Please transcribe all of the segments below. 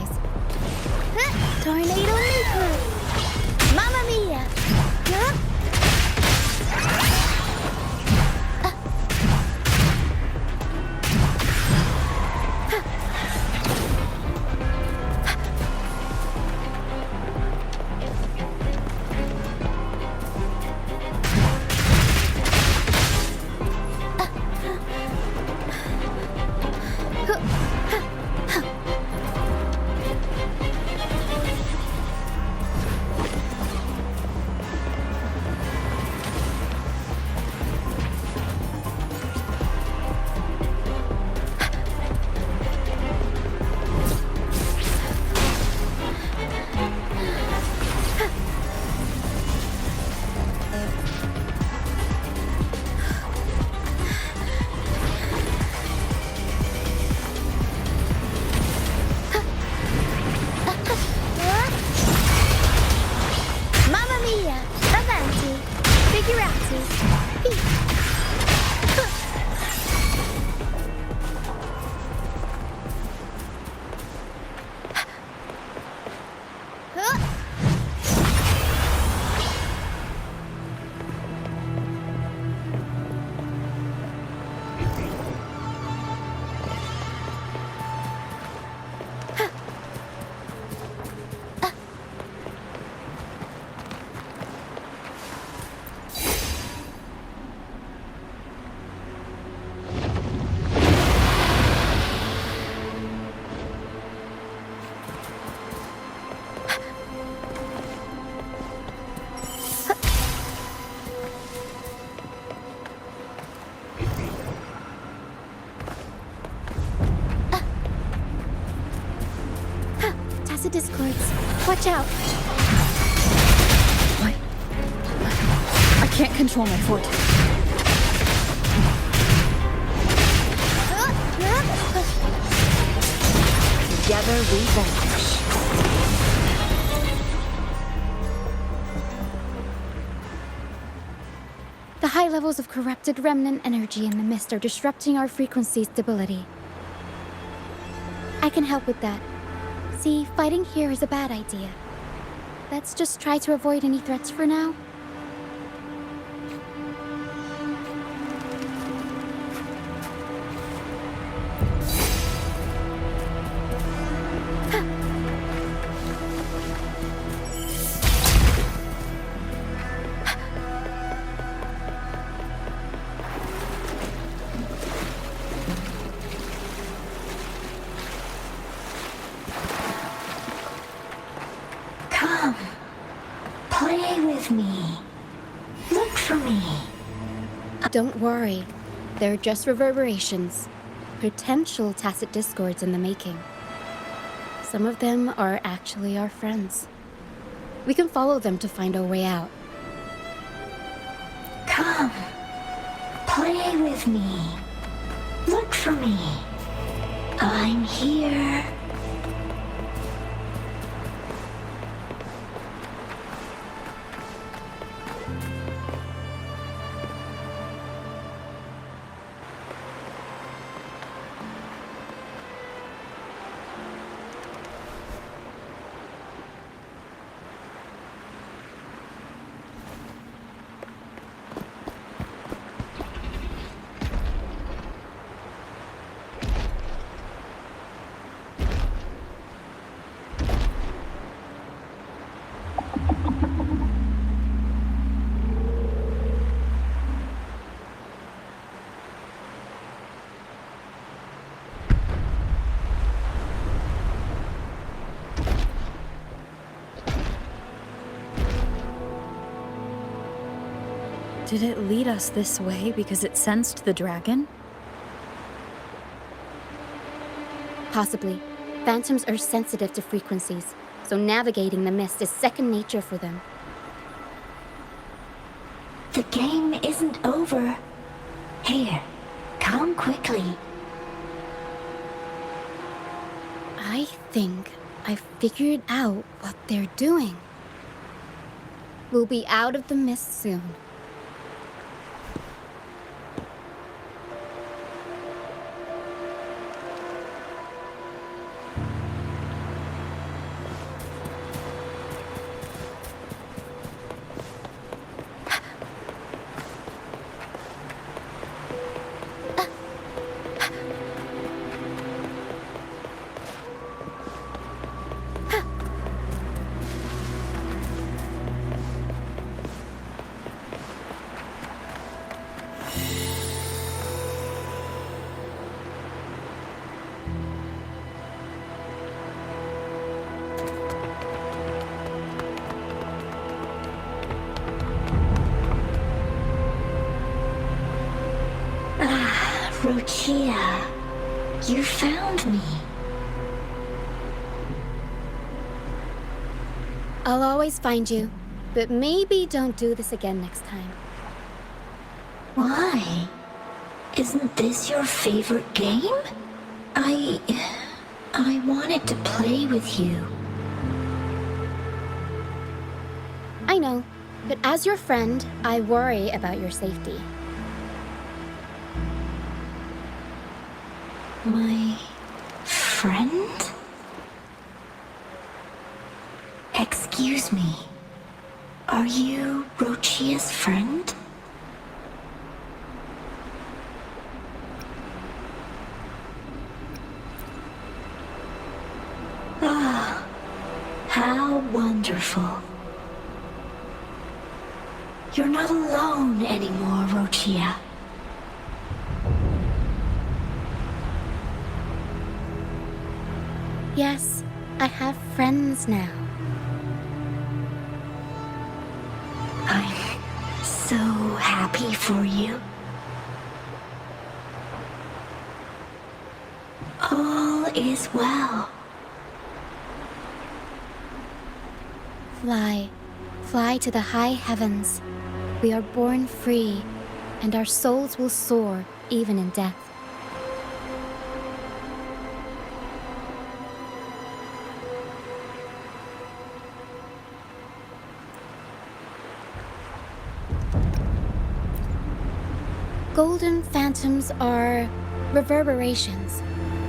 skies. Tornado nuclear! Mamma mia! Huh? Mamma mia! Avanti! Figurati! Tacit discords. Watch out! What? I can't control my foot. Together we vanish. The high levels of corrupted remnant energy in the mist are disrupting our frequency stability. I can help with that. See, fighting here is a bad idea. Let's just try to avoid any threats for now. Come, play with me. Look for me. Don't worry. They're just reverberations. Potential tacit discords in the making. Some of them are actually our friends. We can follow them to find our way out. Come, play with me. Look for me. I'm here. Did it lead us this way because it sensed the dragon? Possibly. Phantoms are sensitive to frequencies, so navigating the mist is second nature for them. The game isn't over. Here, come quickly. I think I figured out what they're doing. We'll be out of the mist soon. Rochia, you found me. I'll always find you, but maybe don't do this again next time. Why? Isn't this your favorite game? I wanted to play with you. I know, but as your friend, I worry about your safety. My friend? Excuse me. Are you Rochia's friend? Ah, how wonderful. You're not alone anymore, Rochia. Yes, I have friends now. I'm so happy for you. All is well. Fly to the high heavens. We are born free, and our souls will soar even in death. Golden phantoms are reverberations,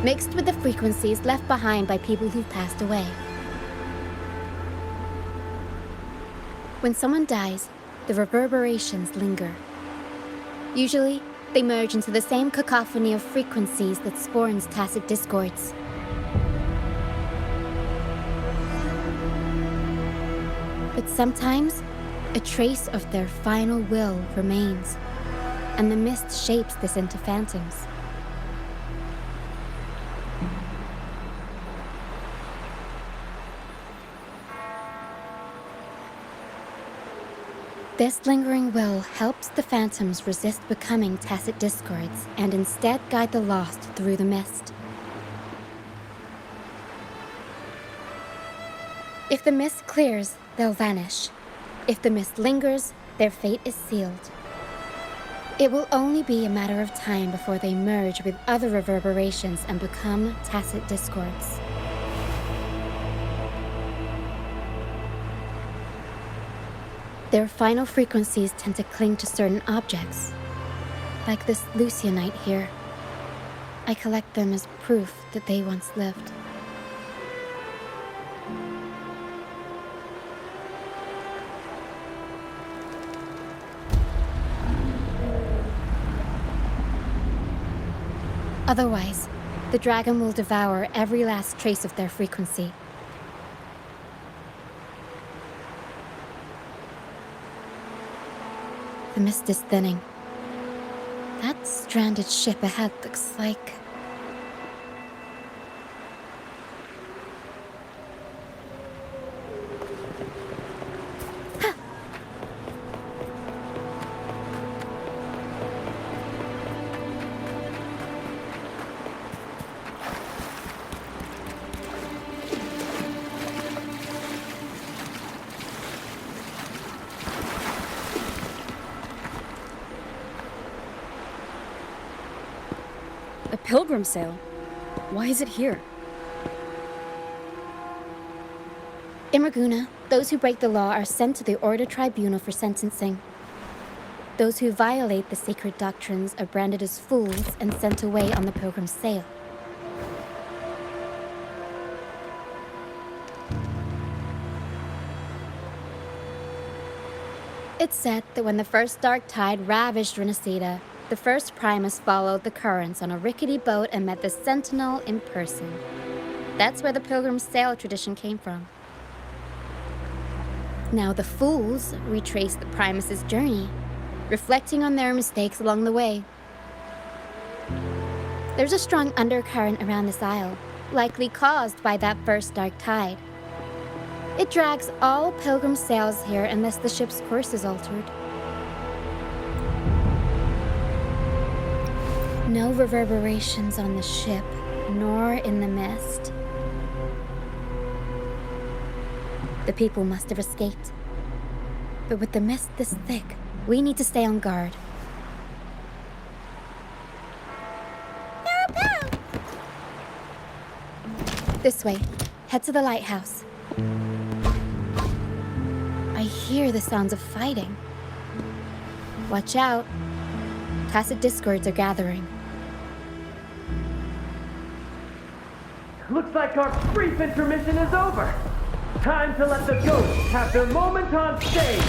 mixed with the frequencies left behind by people who've passed away. When someone dies, the reverberations linger. Usually, they merge into the same cacophony of frequencies that spawns tacit discords. But sometimes, a trace of their final will remains, and the mist shapes this into phantoms. This lingering will helps the phantoms resist becoming tacit discords and instead guide the lost through the mist. If the mist clears, they'll vanish. If the mist lingers, their fate is sealed. It will only be a matter of time before they merge with other reverberations and become tacit discords. Their final frequencies tend to cling to certain objects, like this Lucianite here. I collect them as proof that they once lived. Otherwise, the dragon will devour every last trace of their frequency. The mist is thinning. That stranded ship ahead looks like... A pilgrim sale? Why is it here? In Raguna, those who break the law are sent to the Order Tribunal for sentencing. Those who violate the sacred doctrines are branded as fools and sent away on the pilgrim's sale. It's said that when the first dark tide ravaged Renacida, the first Primus followed the currents on a rickety boat and met the Sentinel in person. That's where the pilgrim's sail tradition came from. Now the fools retrace the Primus's journey, reflecting on their mistakes along the way. There's a strong undercurrent around this isle, likely caused by that first dark tide. It drags all pilgrim sails here unless the ship's course is altered. No reverberations on the ship, nor in the mist. The people must have escaped. But with the mist this thick, we need to stay on guard. This way. Head to the lighthouse. I hear the sounds of fighting. Watch out. Tacit discords are gathering. Looks like our brief intermission is over. Time to let the ghosts have their moment on stage.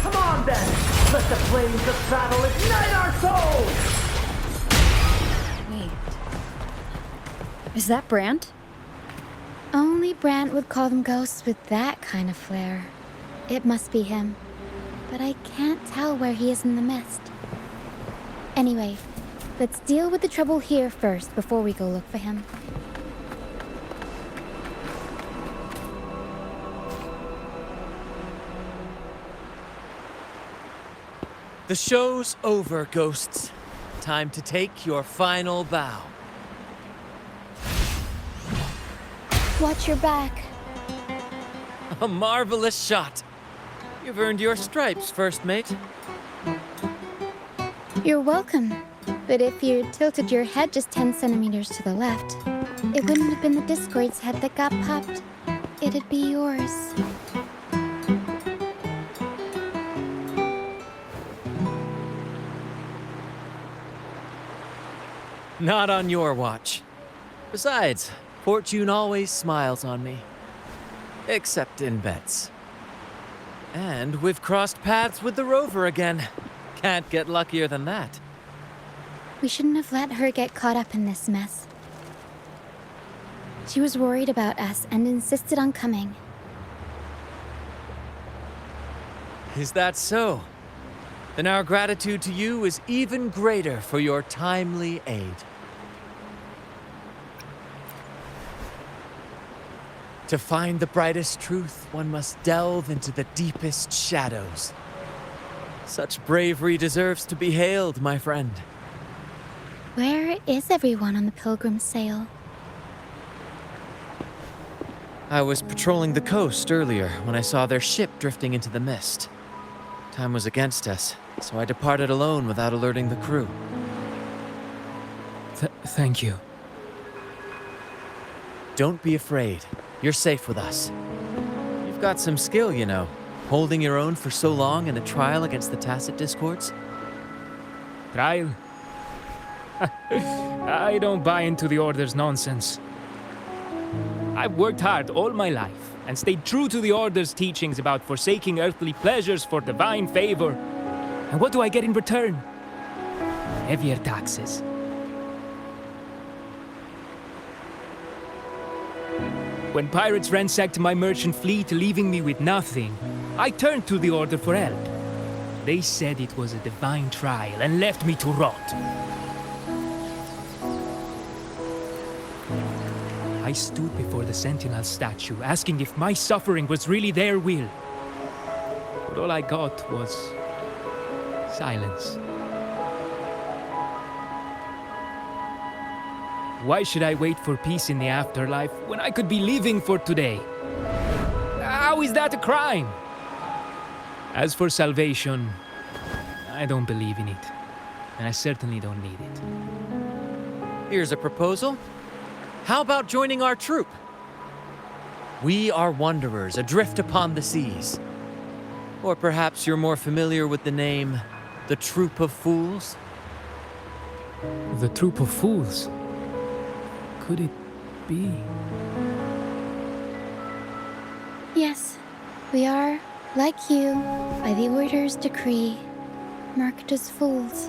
Come on then, let the flames of battle ignite our souls! Wait. Is that Brant? Only Brant would call them ghosts with that kind of flair. It must be him. But I can't tell where he is in the mist. Anyway, let's deal with the trouble here first before we go look for him. The show's over, ghosts. Time to take your final bow. Watch your back. A marvelous shot. You've earned your stripes, first mate. You're welcome. But if you tilted your head just 10 centimeters to the left, it wouldn't have been the Discord's head that got popped. It'd be yours. Not on your watch. Besides, fortune always smiles on me. Except in bets. And we've crossed paths with the rover again. Can't get luckier than that. We shouldn't have let her get caught up in this mess. She was worried about us and insisted on coming. Is that so? Then our gratitude to you is even greater for your timely aid. To find the brightest truth, one must delve into the deepest shadows. Such bravery deserves to be hailed, my friend. Where is everyone on the Pilgrim sail? I was patrolling the coast earlier when I saw their ship drifting into the mist. Time was against us, so I departed alone without alerting the crew. Thank you. Don't be afraid. You're safe with us. You've got some skill, you know, holding your own for so long in a trial against the Tacit Discords. Trial? I don't buy into the Order's nonsense. I've worked hard all my life and stayed true to the Order's teachings about forsaking earthly pleasures for divine favor. And what do I get in return? Heavier taxes. When pirates ransacked my merchant fleet, leaving me with nothing, I turned to the Order for help. They said it was a divine trial and left me to rot. I stood before the Sentinel statue, asking if my suffering was really their will. But all I got was silence. Why should I wait for peace in the afterlife when I could be living for today? How is that a crime? As for salvation, I don't believe in it. And I certainly don't need it. Here's a proposal. How about joining our troop? We are wanderers adrift upon the seas. Or perhaps you're more familiar with the name, the Troop of Fools? The troop of fools. Could it be? Yes, we are, like you, by the Order's decree, marked as fools.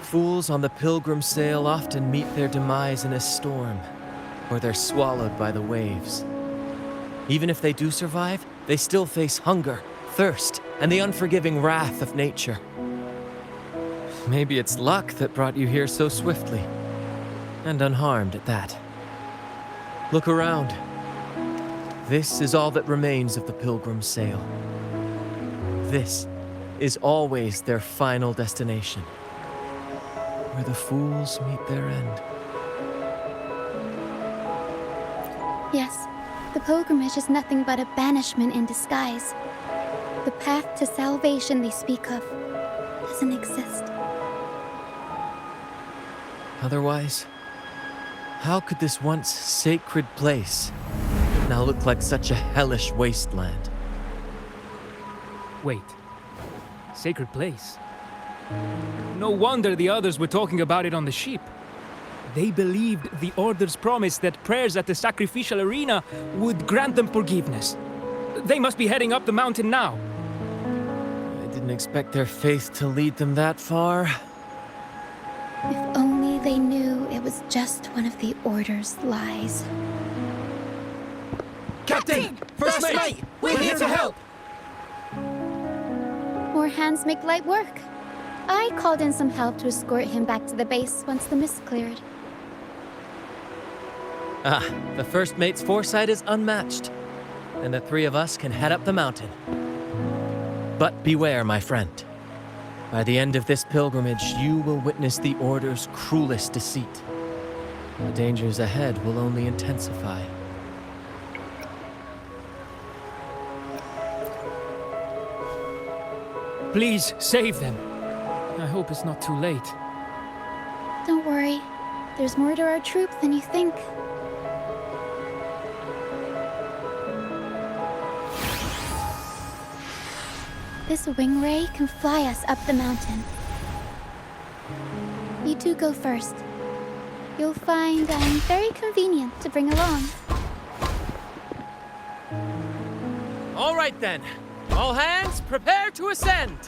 Fools on the Pilgrim sail often meet their demise in a storm, or they're swallowed by the waves. Even if they do survive, they still face hunger, thirst, and the unforgiving wrath of nature. Maybe it's luck that brought you here so swiftly, and unharmed at that. Look around. This is all that remains of the Pilgrim sail. This is always their final destination, where the fools meet their end. Yes, the pilgrimage is nothing but a banishment in disguise. The path to salvation they speak of doesn't exist. Otherwise, how could this once sacred place now look like such a hellish wasteland? Wait. Sacred place? No wonder the others were talking about it on the ship. They believed the Order's promise that prayers at the sacrificial arena would grant them forgiveness. They must be heading up the mountain now. I didn't expect their faith to lead them that far. If only they knew it was just one of the Order's lies. Captain! First mate! We're here to help! More hands make light work. I called in some help to escort him back to the base once the mist cleared. The first mate's foresight is unmatched, and the three of us can head up the mountain. But beware, my friend. By the end of this pilgrimage, you will witness the Order's cruelest deceit. The dangers ahead will only intensify. Please, save them. I hope it's not too late. Don't worry. There's more to our troop than you think. This wing ray can fly us up the mountain. You two go first. You'll find I'm very convenient to bring along. All right then. All hands, prepare to ascend!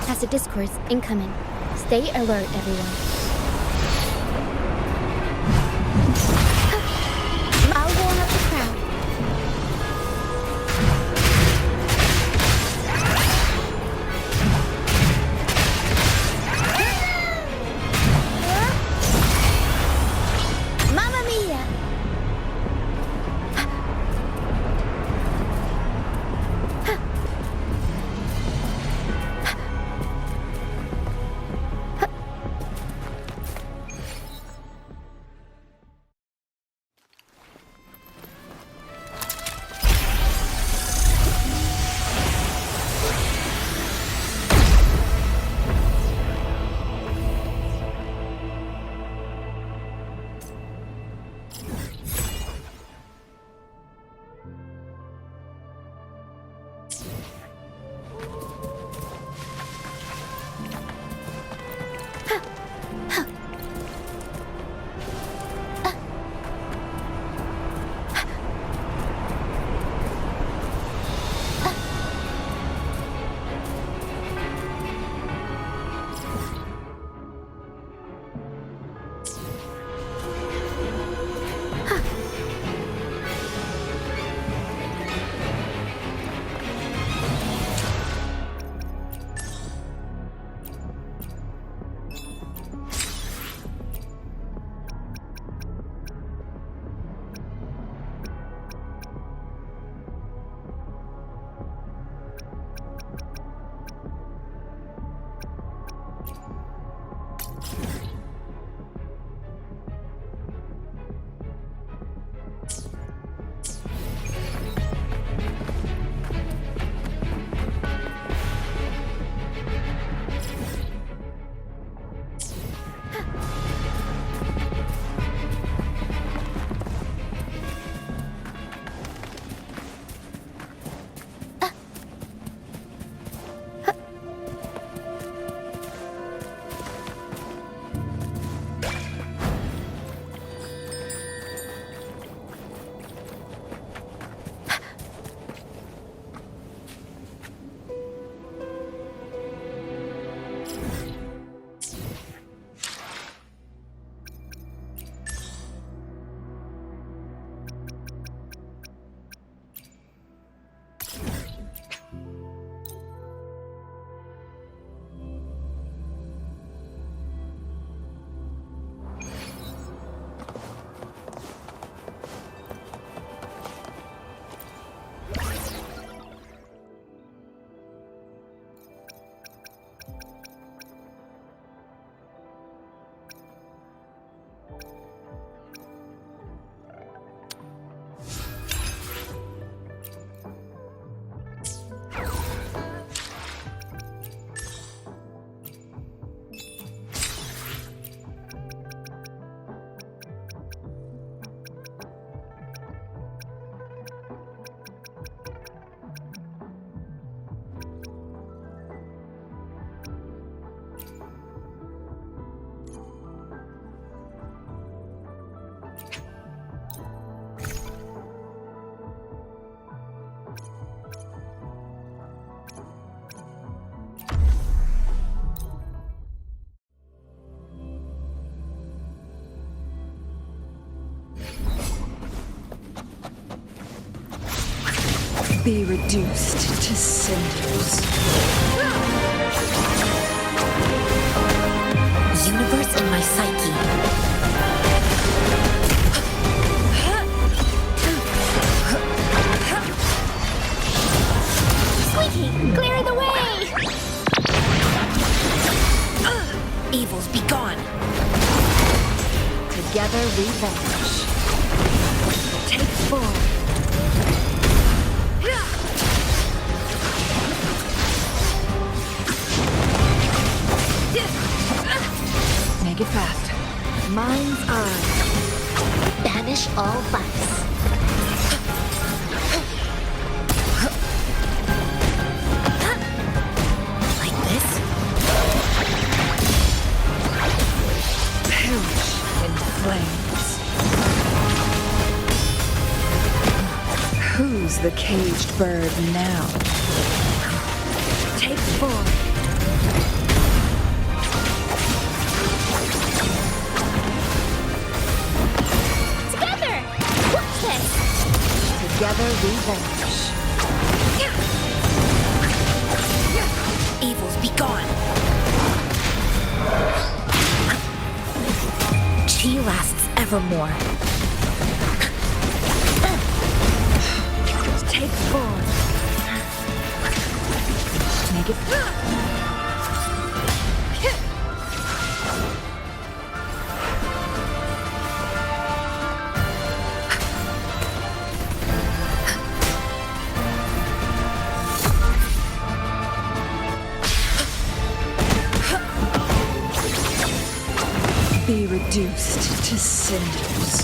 Tacit discourse incoming. Stay alert, everyone. I'll warm up the crowd. Mamma mia! Be reduced to cinders. Universe in my psyche. Squeaky, clear the way! Evils be gone. Together we vanish. Take form. Make it fast. Mind's eye. Banish all vice. Like this? Perish in flames. Who's the caged bird now? Take form. Together! Watch this! Together we vanish. Evils be gone. Chi lasts evermore. Take form. Make it. Be reduced to cinders.